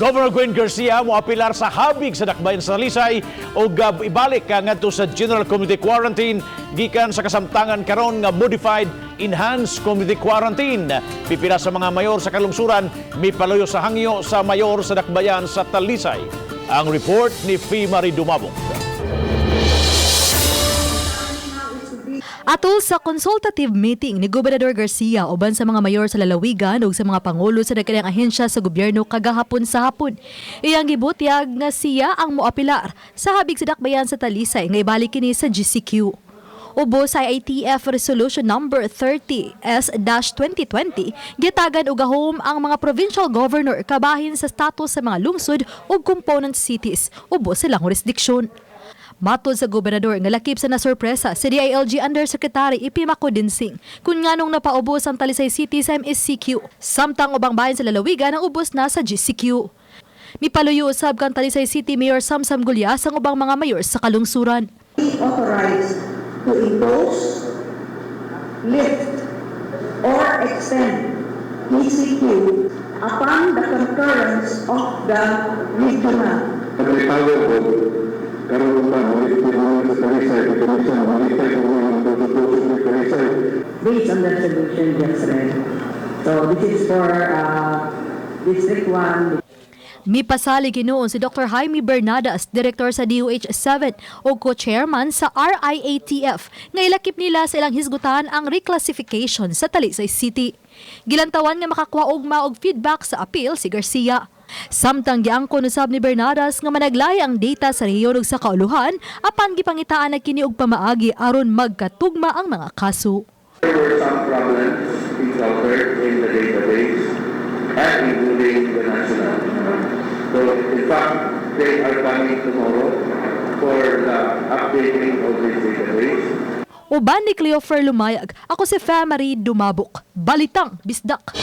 Governor Gwen Garcia mo apilar sa habig sa dakbayan sa Talisay o ibalik ngadto sa General Community Quarantine gikan sa kasamtangan karon nga modified enhanced community quarantine. Pipila sa mga mayor sa kalungsuran mipaluyo sa hangyo sa mayor sa dakbayan sa Talisay. Ang report ni Fee Marie Dumabong. Atol sa consultative meeting ni Gobernador Garcia uban sa mga mayor sa lalawigan ug sa mga pangulo sa nagkadayang ahensya sa gobyerno kagahapon sa hapon. Iyang gibutyag nga siya ang moapilar sa habig sa dakbayan sa Talisay nga ibalik kini sa GCQ. Ubo sa IATF Resolution Number 30S-2020, gitagan og gahom ang mga provincial governor kabahin sa status sa mga lungsod ug component cities ubo silang jurisdiksyon. Matod sa gobernador nga lakip sa nasurpresa si DILG Undersecretary Ipi Macodinsing kung nganong napaubos ang Talisay City sa MSCQ, samtang ubang bahin sa lalawigan ang ubos na sa GCQ. Mipaluyo usab kang Talisay City Mayor Samsam Gulyas ang ubang mga mayor sa kalungsuran. Authorized to impose, lift, or extend GCQ upon the concurrence of the regional. Based on the resolution just read. So this is for District 1. Mipasali ginoon si Dr. Jaime Bernadas, Director sa DOH-7 o co-chairman sa RIATF, nga ilakip nila sa ilang hisgutan ang reclassification sa Talisay City. Gilantawan nga makakuha og maog feedback sa appeal si Garcia. Samtang giangkon usab ni Bernadas nga managlay ang data sa rehiyon ug sa kauluhan apan gipangitaan na kini og pamaagi aron magkatugma ang mga kaso. There were some problems encountered in the database and including the national. So in fact, they are coming tomorrow for the updating of this database. Uban ni Cleofer Lumayag, ako si Fee Marie Dumabok. Balitang Bisdak.